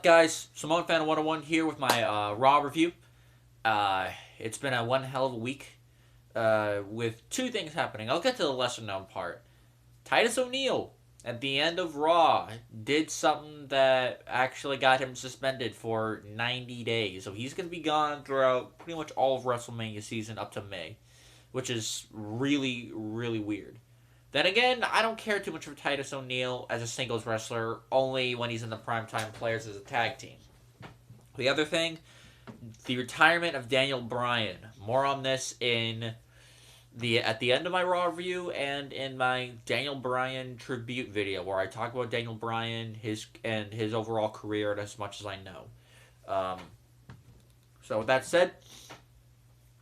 up, guys? Simone Fan 101 here with my Raw review. It's been a one hell of a week with two things happening. I'll get to the lesser known part. Titus O'Neil, at the end of Raw, did something that actually got him suspended for 90 days. So he's going to be gone throughout pretty much all of WrestleMania season up to May, which is really, really weird. Then again, I don't care too much for Titus O'Neil as a singles wrestler, only when he's in the primetime players as a tag team. The other thing, the retirement of Daniel Bryan. More on this at the end of my Raw review and in my Daniel Bryan tribute video, where I talk about Daniel Bryan, his overall career, as much as I know. So with that said,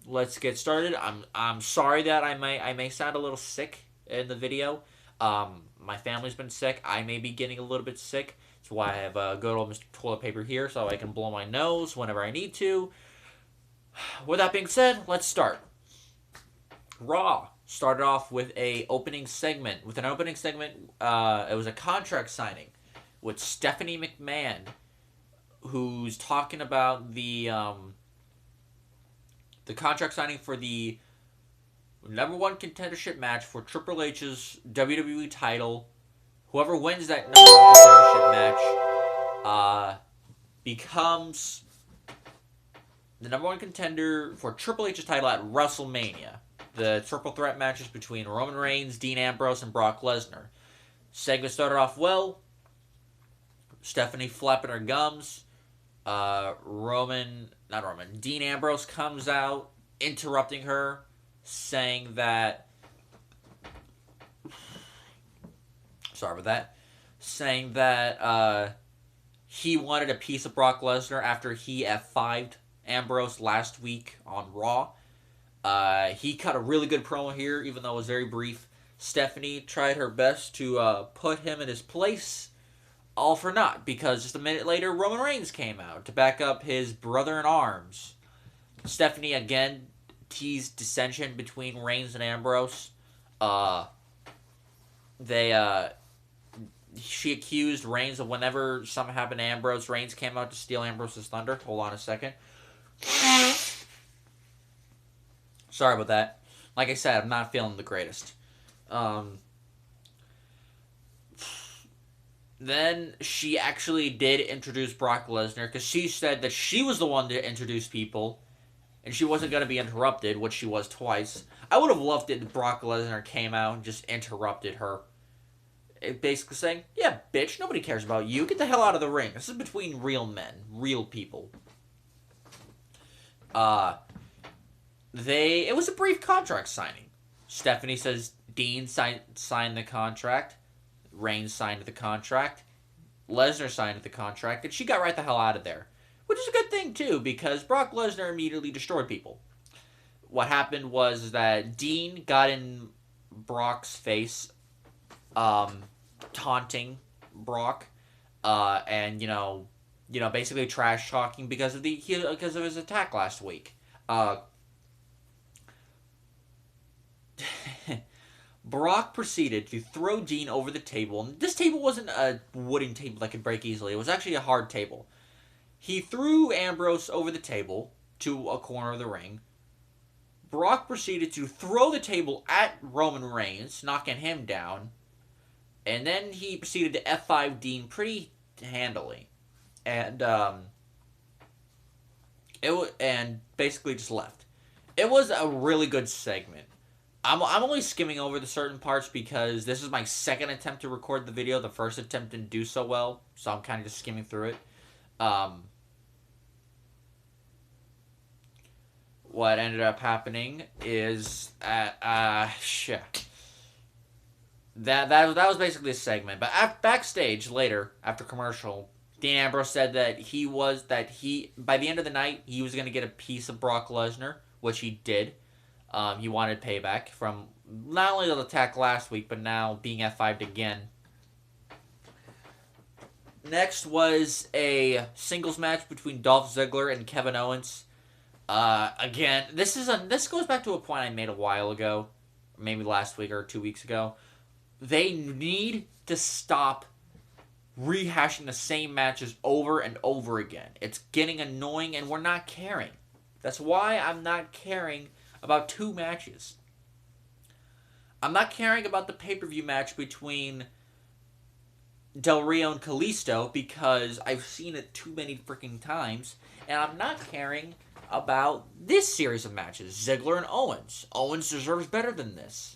let's get started. I'm sorry that I may sound a little sick in the video. My family's been sick. I may be getting a little bit sick. That's why I have a good old Mr. Toilet Paper here, so I can blow my nose whenever I need to. With that being said, let's start. Raw started off with an opening segment. It was a contract signing with Stephanie McMahon, who's talking about the contract signing for the number one contendership match for Triple H's WWE title. Whoever wins that number one contendership match becomes the number one contender for Triple H's title at WrestleMania. The triple threat matches between Roman Reigns, Dean Ambrose, and Brock Lesnar. Segment started off well. Stephanie flapping her gums. Dean Ambrose comes out, interrupting her, saying that he wanted a piece of Brock Lesnar after he F5'd Ambrose last week on Raw. He cut a really good promo here, even though it was very brief. Stephanie tried her best to put him in his place, all for naught, because just a minute later, Roman Reigns came out to back up his brother-in-arms. Stephanie again teased dissension between Reigns and Ambrose. She accused Reigns of whenever something happened to Ambrose, Reigns came out to steal Ambrose's thunder. Hold on a second. Sorry about that. Like I said, I'm not feeling the greatest. Then she actually did introduce Brock Lesnar, because she said that she was the one to introduce people, and she wasn't going to be interrupted, which she was twice. I would have loved it if Brock Lesnar came out and just interrupted her. Basically saying, yeah, bitch, nobody cares about you. Get the hell out of the ring. This is between real men. Real people. It was a brief contract signing. Stephanie says Dean signed the contract. Reigns signed the contract. Lesnar signed the contract. And she got right the hell out of there. Which is a good thing, too, because Brock Lesnar immediately destroyed people. What happened was that Dean got in Brock's face, taunting Brock, and, basically trash talking because of his attack last week. Brock proceeded to throw Dean over the table. And this table wasn't a wooden table that could break easily. It was actually a hard table. He threw Ambrose over the table to a corner of the ring. Brock proceeded to throw the table at Roman Reigns, knocking him down. And then he proceeded to F5 Dean pretty handily. And basically just left. It was a really good segment. I'm only skimming over the certain parts because this is my second attempt to record the video. The first attempt didn't do so well, so I'm kind of just skimming through it. What ended up happening is that was basically a segment. But backstage later, after commercial, Dean Ambrose said that by the end of the night he was going to get a piece of Brock Lesnar, which he did. He wanted payback from not only the attack last week, but now being F5'd again. Next was a singles match between Dolph Ziggler and Kevin Owens. Again, this goes back to a point I made a while ago, maybe last week or 2 weeks ago. They need to stop rehashing the same matches over and over again. It's getting annoying, and we're not caring. That's why I'm not caring about 2 matches. I'm not caring about the pay-per-view match between Del Rio and Kalisto because I've seen it too many freaking times. And I'm not caring about this series of matches, Ziggler and Owens. Owens deserves better than this.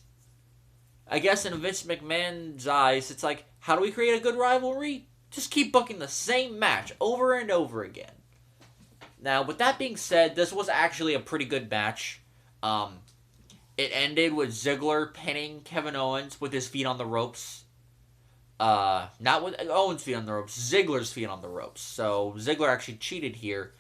I guess in Vince McMahon's eyes, it's like, how do we create a good rivalry? Just keep booking the same match over and over again. Now, with that being said, this was actually a pretty good match. It ended with Ziggler pinning Kevin Owens with his feet on the ropes. Not with Owens' feet on the ropes, Ziggler's feet on the ropes. So, Ziggler actually cheated here.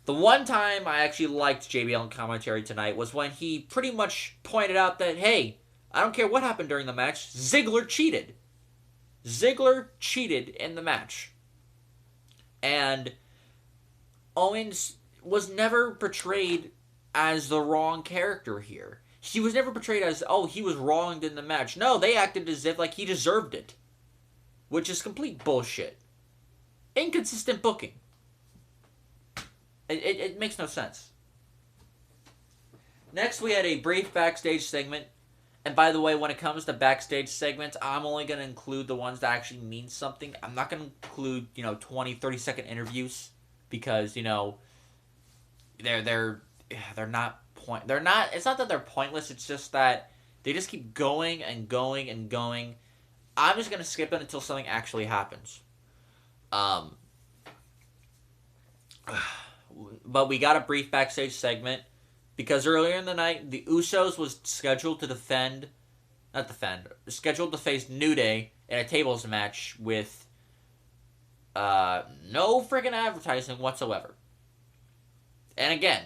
The one time I actually liked JBL in commentary tonight was when he pretty much pointed out that, hey, I don't care what happened during the match, Ziggler cheated. Ziggler cheated in the match. And Owens was never portrayed as the wrong character here. He was never portrayed as, oh, he was wronged in the match. No, they acted as if like he deserved it. Which is complete bullshit. Inconsistent booking. It makes no sense. Next, we had a brief backstage segment. And by the way, when it comes to backstage segments, I'm only going to include the ones that actually mean something. I'm not going to include, 20, 30-second interviews. Because, they're not it's not that they're pointless, it's just that they just keep going and going and going. I'm just going to skip it until something actually happens. But we got a brief backstage segment because earlier in the night, the Usos was scheduled to scheduled to face New Day in a tables match with no friggin' advertising whatsoever. And again,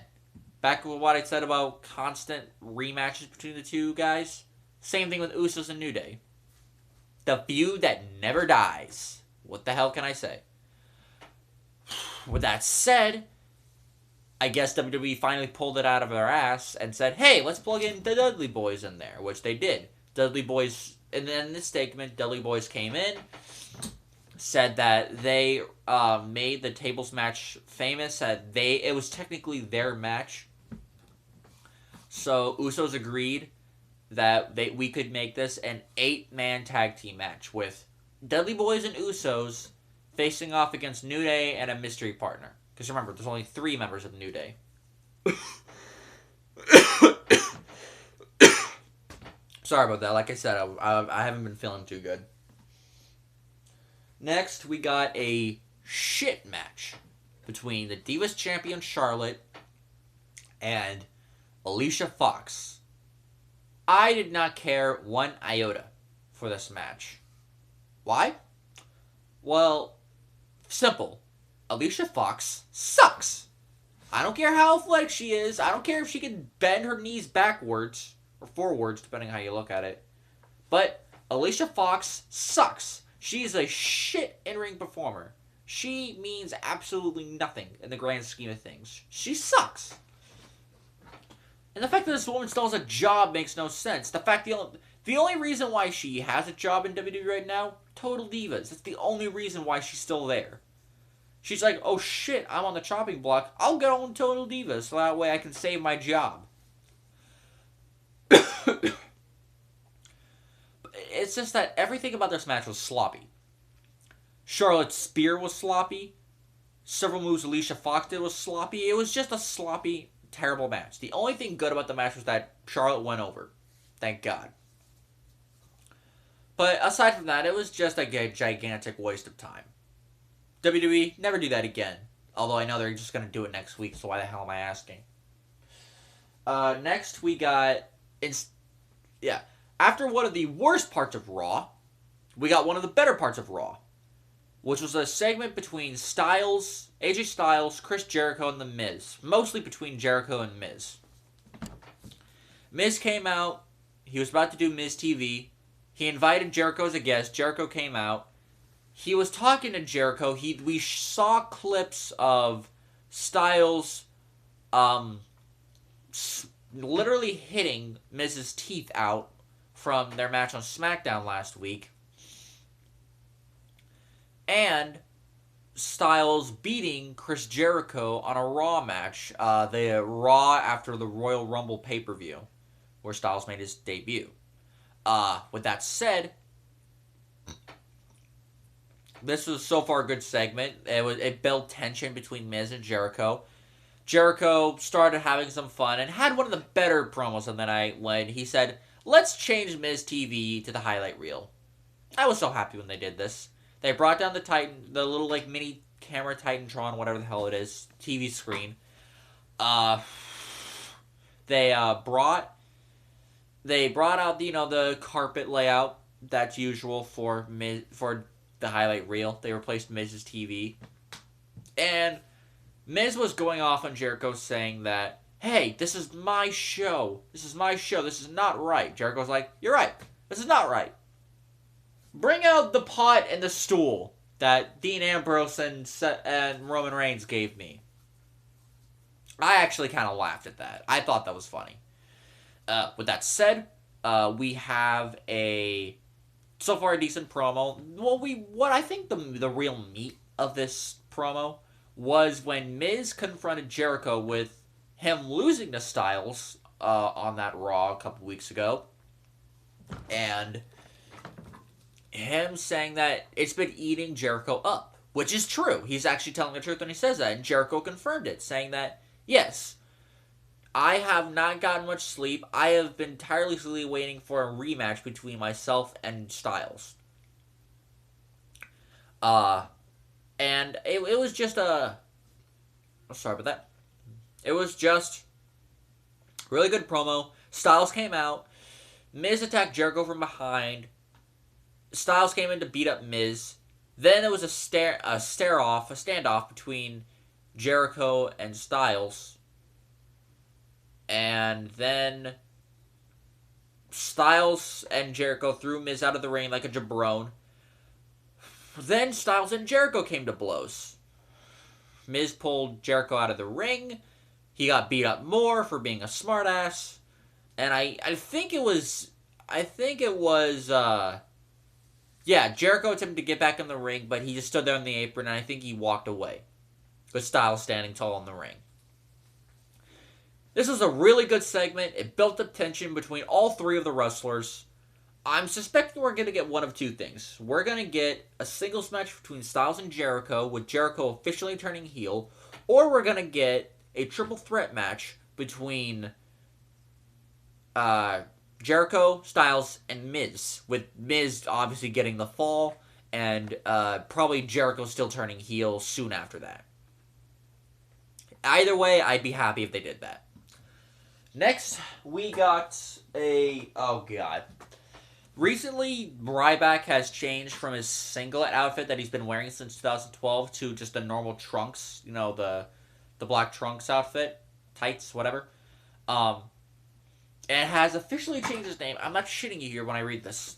back with what I said about constant rematches between the two guys, same thing with Usos and New Day. The feud that never dies. What the hell can I say? With that said, I guess WWE finally pulled it out of their ass and said, hey, let's plug in the Dudley Boyz in there, which they did. Dudley Boyz, and then in this statement, Dudley Boyz came in, said that they made the tables match famous, that it was technically their match. So Usos agreed that we could make this an 8-man tag team match with Dudley Boyz and Usos facing off against New Day and a mystery partner. Because remember, there's only 3 members of New Day. Sorry about that. Like I said, I haven't been feeling too good. Next, we got a shit match between the Divas Champion Charlotte and Alicia Fox. I did not care one iota for this match. Why? Well, simple. Alicia Fox sucks. I don't care how athletic she is. I don't care if she can bend her knees backwards or forwards, depending how you look at it. But Alicia Fox sucks. She is a shit in-ring performer. She means absolutely nothing in the grand scheme of things. She sucks. And the fact that this woman still has a job makes no sense. The only reason why she has a job in WWE right now, Total Divas. That's the only reason why she's still there. She's like, oh shit, I'm on the chopping block. I'll get on Total Divas so that way I can save my job. It's just that everything about this match was sloppy. Charlotte's spear was sloppy. Several moves Alicia Fox did was sloppy. It was just a sloppy, terrible match. The only thing good about the match was that Charlotte went over. Thank God. But aside from that, it was just a gigantic waste of time. WWE, never do that again. Although I know they're just going to do it next week, so why the hell am I asking? Next, we got... After one of the worst parts of Raw, we got one of the better parts of Raw, which was a segment between AJ Styles, Chris Jericho, and The Miz. Mostly between Jericho and Miz. Miz came out. He was about to do Miz TV. He invited Jericho as a guest. Jericho came out. He was talking to Jericho. We saw clips of Styles literally hitting Miz's teeth out from their match on SmackDown last week. and Styles beating Chris Jericho on a Raw match, the Raw after the Royal Rumble pay-per-view, where Styles made his debut. With that said, this was so far a good segment. It built tension between Miz and Jericho. Jericho started having some fun and had one of the better promos of the night when he said, "Let's change Miz TV to the highlight reel." I was so happy when they did this. They brought down the Titan, the little like mini camera Titantron, whatever the hell it is, TV screen. They brought out the carpet layout that's usual for the highlight reel. They replaced Miz's TV, and Miz was going off on Jericho saying that, "Hey, this is my show. This is my show. This is not right." Jericho's like, "You're right. This is not right. Bring out the pot and the stool that Dean Ambrose and Roman Reigns gave me." I actually kind of laughed at that. I thought that was funny. With that said, we have so far a decent promo. Well, what I think the real meat of this promo was when Miz confronted Jericho with him losing to Styles on that Raw a couple weeks ago, and him saying that it's been eating Jericho up, which is true. He's actually telling the truth when he says that, and Jericho confirmed it, saying that, "Yes, I have not gotten much sleep. I have been tirelessly waiting for a rematch between myself and Styles." And it was just sorry about that. It was just really good promo. Styles came out. Miz attacked Jericho from behind. Styles came in to beat up Miz. Then there was a standoff between Jericho and Styles. And then Styles and Jericho threw Miz out of the ring like a jabron. Then Styles and Jericho came to blows. Miz pulled Jericho out of the ring. He got beat up more for being a smartass. And I think it was Jericho attempted to get back in the ring, but he just stood there on the apron, and I think he walked away, with Styles standing tall in the ring. This was a really good segment. It built up tension between all three of the wrestlers. I'm suspecting we're going to get one of two things. We're going to get a singles match between Styles and Jericho, with Jericho officially turning heel, or we're going to get a triple threat match between Jericho, Styles, and Miz, with Miz obviously getting the fall, and probably Jericho still turning heel soon after that. Either way, I'd be happy if they did that. Next, we got oh god. Recently, Ryback has changed from his singlet outfit that he's been wearing since 2012 to just the normal trunks, the black trunks outfit, tights, whatever. And has officially changed his name. I'm not shitting you here when I read this.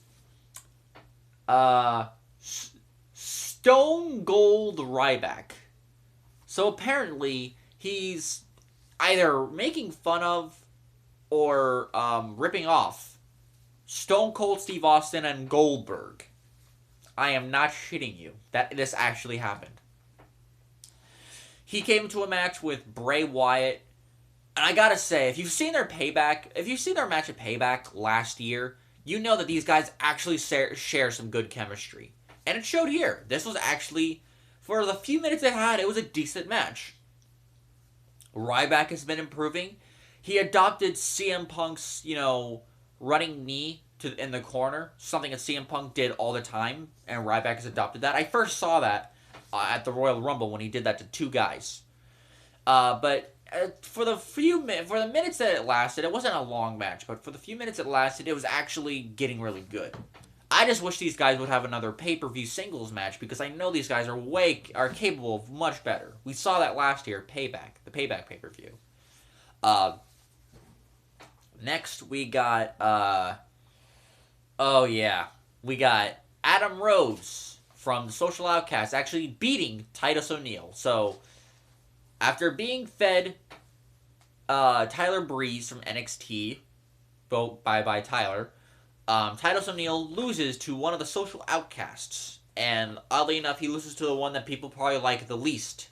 Stone Cold Ryback. So apparently, he's either making fun of or ripping off Stone Cold Steve Austin and Goldberg. I am not shitting you. This actually happened. He came to a match with Bray Wyatt. And I gotta say, if you've seen their match at Payback last year, you know that these guys actually share some good chemistry. And it showed here. This was actually, for the few minutes it had, it was a decent match. Ryback has been improving. He adopted CM Punk's, running knee in the corner, something that CM Punk did all the time, and Ryback has adopted that. I first saw that at the Royal Rumble when he did that to two guys. But for the minutes that it lasted, it wasn't a long match, but for the few minutes it lasted, it was actually getting really good. I just wish these guys would have another pay-per-view singles match, because I know these guys are capable of much better. We saw that last year, the Payback pay-per-view. Next, we got, we got Adam Rose from the Social Outcasts actually beating Titus O'Neil. So, after being fed Tyler Breeze from NXT, bye Tyler, Titus O'Neil loses to one of the Social Outcasts. And oddly enough, he loses to the one that people probably like the least,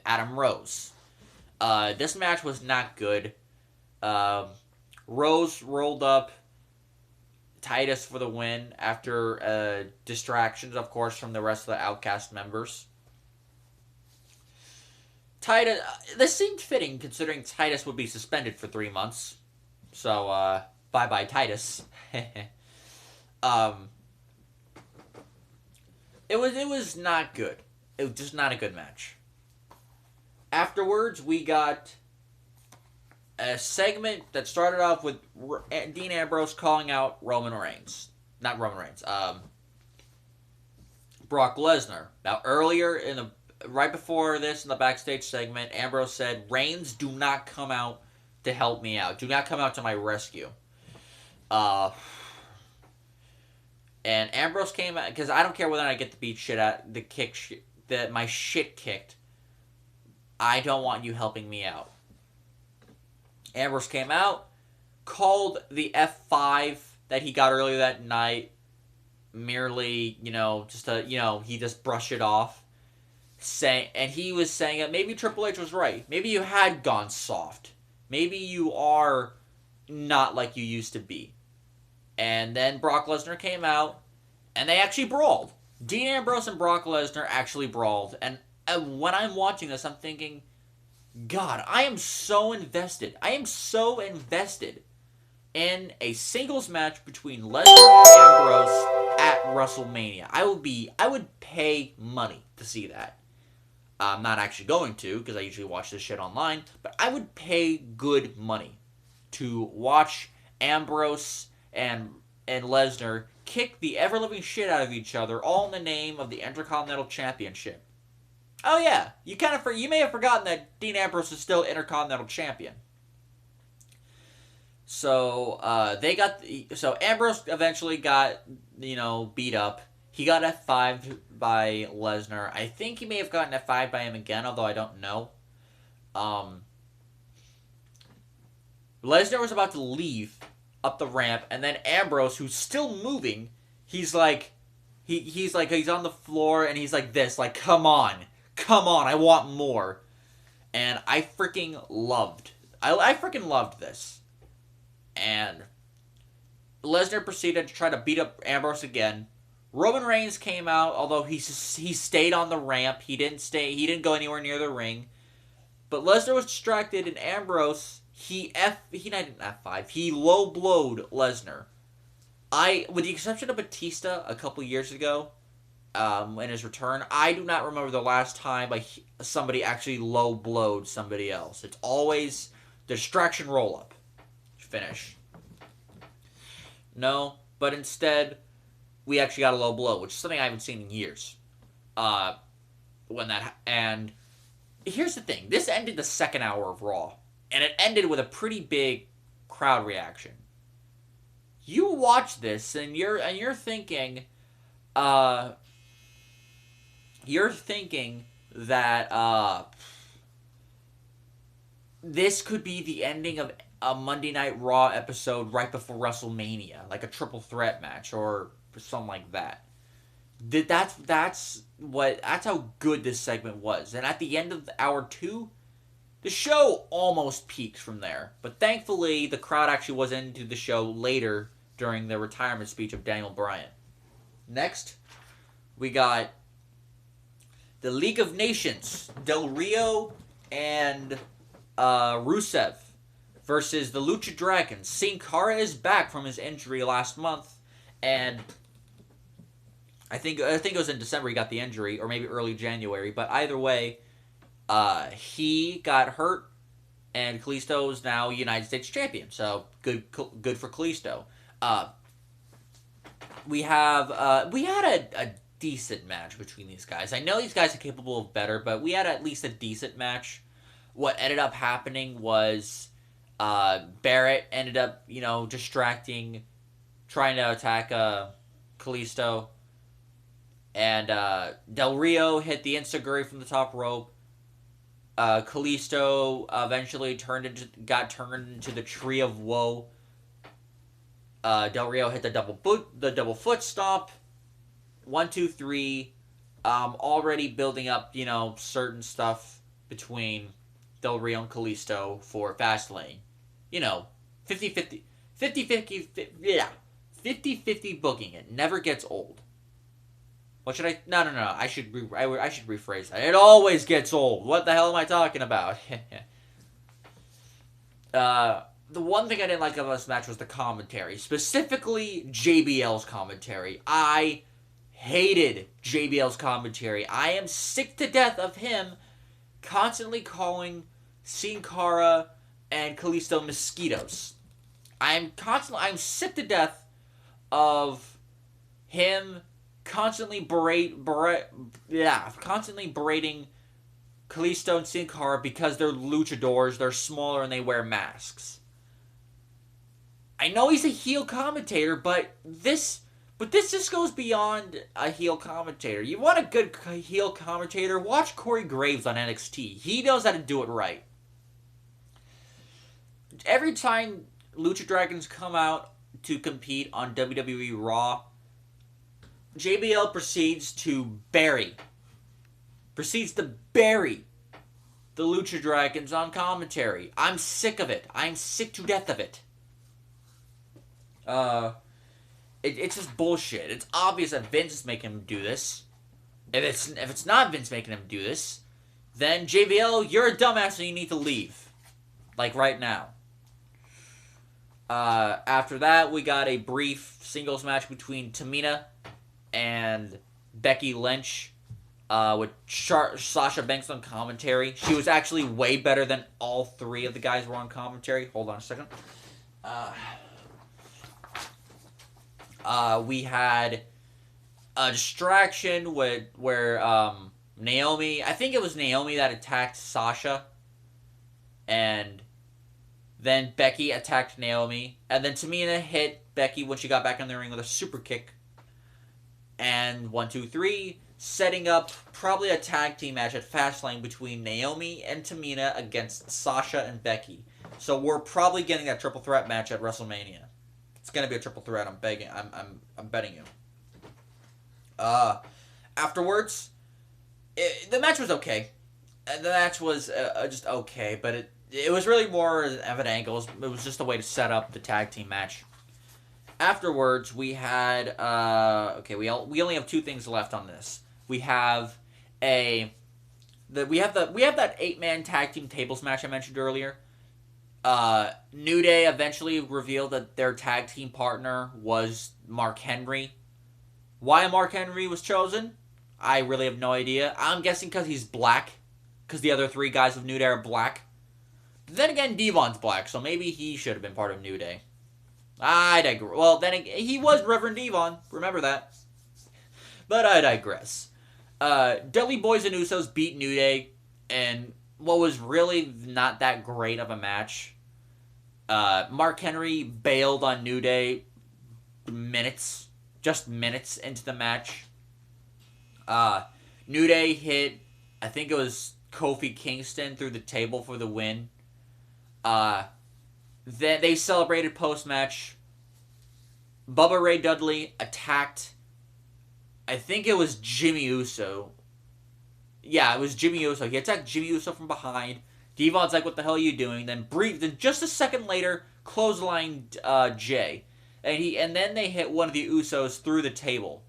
Adam Rose. This match was not good. Rose rolled up Titus for the win after distractions, of course, from the rest of the Outcast members. Titus, this seemed fitting considering Titus would be suspended for 3 months. So, bye-bye Titus. It was not good. It was just not a good match. Afterwards, we got a segment that started off with Dean Ambrose calling out Roman Reigns. Not Roman Reigns. Brock Lesnar. Now, earlier, right before this, in the backstage segment, Ambrose said, Reigns, do not come out to help me out. Do not come out to my rescue. And Ambrose came out, because I don't care whether I get my shit kicked. I don't want you helping me out. Ambrose came out, called the F5 that he got earlier that night, merely, he just brushed it off. And he was saying that maybe Triple H was right. Maybe you had gone soft. Maybe you are not like you used to be. And then Brock Lesnar came out, and they actually brawled. Dean Ambrose and Brock Lesnar actually brawled. And when I'm watching this, I'm thinking, God, I am so invested. I am so invested in a singles match between Lesnar and Ambrose at WrestleMania. I would pay money to see that. I'm not actually going to, because I usually watch this shit online, but I would pay good money to watch Ambrose and Lesnar kick the ever-living shit out of each other, all in the name of the Intercontinental Championship. Oh yeah, you may have forgotten that Dean Ambrose is still Intercontinental Champion. So Ambrose eventually got beat up. He got F5 by Lesnar. I think he may have gotten F5 by him again, although I don't know. Lesnar was about to leave up the ramp, and then Ambrose, who's still moving, he's on the floor, and he's like this, like, come on, I want more. And I freaking loved this. And Lesnar proceeded to try to beat up Ambrose again. Roman Reigns came out, although he stayed on the ramp. He didn't go anywhere near the ring. But Lesnar was distracted, and Ambrose, he didn't F5. He low blowed Lesnar. With the exception of Batista a couple years ago, in his return, I do not remember the last time somebody actually low blowed somebody else. It's always distraction roll up, finish. No, but instead, we actually got a low blow, which is something I haven't seen in years. And here's the thing: this ended the second hour of Raw, and it ended with a pretty big crowd reaction. You watch this, and you're thinking, that this could be the ending of a Monday Night Raw episode right before WrestleMania, like a triple threat match or something like that. That's how good this segment was. And at the end of hour 2, the show almost peaked from there. But thankfully, the crowd actually was into the show later during the retirement speech of Daniel Bryan. Next, we got the League of Nations, Del Rio and Rusev versus the Lucha Dragons. Sin Cara is back from his injury last month, and I think it was in December he got the injury, or maybe early January. But either way, he got hurt, and Kalisto is now United States champion. So good for Kalisto. We had a decent match between these guys. I know these guys are capable of better, but we had at least a decent match. What ended up happening was Barrett ended up, distracting, trying to attack Kalisto. And Del Rio hit the Enziguri from the top rope. Kalisto eventually got turned into the Tree of Woe. Del Rio hit the double foot stomp. 1, 2, 3, already building up, certain stuff between Del Rio and Kalisto for Fastlane. 50-50, 50-50, yeah, 50-50 booking it never gets old. What should I? No. I should rephrase that. It always gets old. What the hell am I talking about? The one thing I didn't like about this match was the commentary, specifically JBL's commentary. I hated JBL's commentary. I am sick to death of him constantly calling Sin Cara and Kalisto mosquitoes. I'm sick to death of him constantly berating Kalisto and Sin Cara because they're luchadors, they're smaller, and they wear masks. I know he's a heel commentator, but this just goes beyond a heel commentator. You want a good heel commentator? Watch Corey Graves on NXT. He knows how to do it right. Every time Lucha Dragons come out to compete on WWE Raw, JBL proceeds to bury the Lucha Dragons on commentary. I'm sick of it. I'm sick to death of it. It's just bullshit. It's obvious that Vince is making him do this. If it's not Vince making him do this, then JBL, you're a dumbass and you need to leave. Like right now. After that, we got a brief singles match between Tamina and Becky Lynch with Sasha Banks on commentary. She was actually way better than all three of the guys were on commentary. Hold on a second. We had a distraction where Naomi, I think it was Naomi that attacked Sasha, and then Becky attacked Naomi, and then Tamina hit Becky when she got back in the ring with a super kick. And 1, 2, 3, setting up probably a tag team match at Fastlane between Naomi and Tamina against Sasha and Becky. So we're probably getting that triple threat match at WrestleMania. It's gonna be a triple threat. I'm betting you. Afterwards, the match was okay. The match was just okay, but it was really more of an angle. It was just a way to set up the tag team match. Afterwards, we had we only have 2 things left on this. We have that 8-man tag team tables match I mentioned earlier. New Day eventually revealed that their tag team partner was Mark Henry. Why Mark Henry was chosen, I really have no idea. I'm guessing because he's black, because the other 3 guys of New Day are black. Then again, Devon's black, so maybe he should have been part of New Day. I digress. Well, then again, he was Reverend Devon. Remember that. But I digress. Dudley Boyz and Usos beat New Day, and what was really not that great of a match. Mark Henry bailed on New Day minutes into the match. New Day hit, I think it was Kofi Kingston through the table for the win. Then they celebrated post-match. Bubba Ray Dudley attacked, I think it was Jimmy Uso. Yeah, it was Jimmy Uso. He attacked Jimmy Uso from behind. Devon's like, what the hell are you doing? Then just a second later, clotheslined Jay. And then they hit one of the Usos through the table.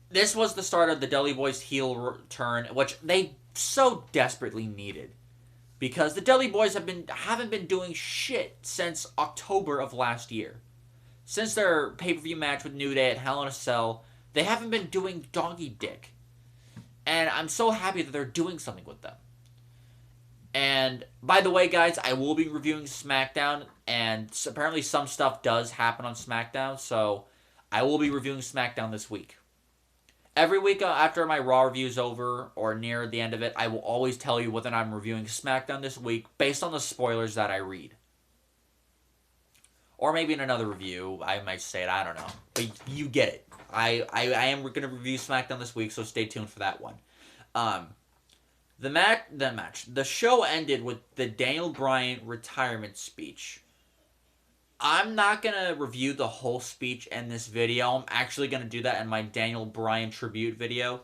This was the start of the Dudley Boyz heel turn, which they so desperately needed. Because the Dudley Boyz haven't been doing shit since October of last year. Since their pay-per-view match with New Day at Hell in a Cell, they haven't been doing doggy dick. And I'm so happy that they're doing something with them. And, by the way, guys, I will be reviewing SmackDown, and apparently some stuff does happen on SmackDown, so I will be reviewing SmackDown this week. Every week after my Raw review is over, or near the end of it, I will always tell you whether I'm reviewing SmackDown this week based on the spoilers that I read. Or maybe in another review, I might say it, I don't know. But you get it. I am going to review SmackDown this week, so stay tuned for that one. The show ended with the Daniel Bryan retirement speech. I'm not gonna review the whole speech in this video. I'm actually gonna do that in my Daniel Bryan tribute video.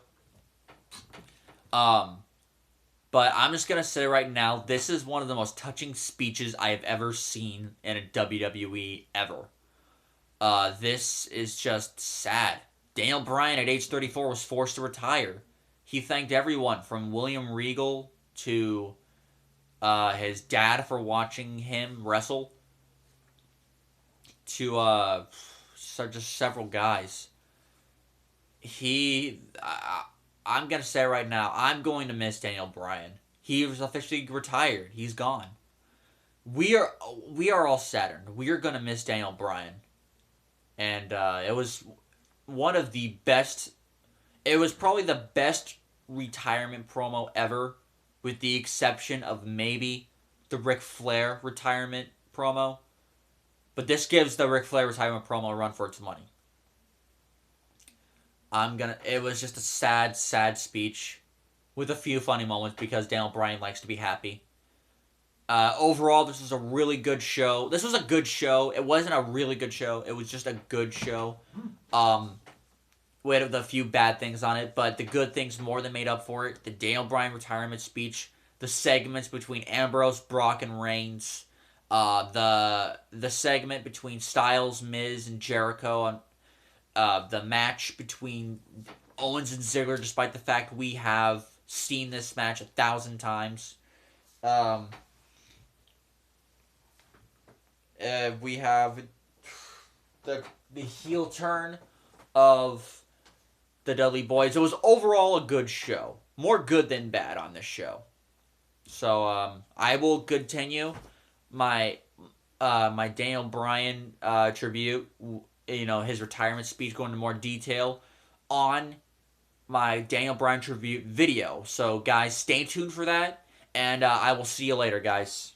But I'm just gonna say right now, this is one of the most touching speeches I have ever seen in a WWE ever. This is just sad. Daniel Bryan at age 34 was forced to retire. He thanked everyone from William Regal to his dad for watching him wrestle to just several guys. I'm gonna say right now, I'm going to miss Daniel Bryan. He was officially retired. He's gone. We are all saddened. We are gonna miss Daniel Bryan, and it was one of the best. It was probably the best retirement promo ever, with the exception of maybe the Ric Flair retirement promo. But this gives the Ric Flair retirement promo a run for its money. It was just a sad, sad speech with a few funny moments because Daniel Bryan likes to be happy. Overall, this was a really good show. This was a good show. It wasn't a really good show. It was just a good show. We had a few bad things on it, but the good things more than made up for it. The Daniel Bryan retirement speech, the segments between Ambrose, Brock, and Reigns, the segment between Styles, Miz, and Jericho, and the match between Owens and Ziggler, despite the fact we have seen this match 1,000 times. We have the heel turn of the Dudley Boyz. It was overall a good show. More good than bad on this show. So I will continue my my Daniel Bryan tribute, his retirement speech, going into more detail on my Daniel Bryan tribute video. So guys, stay tuned for that, and I will see you later, guys.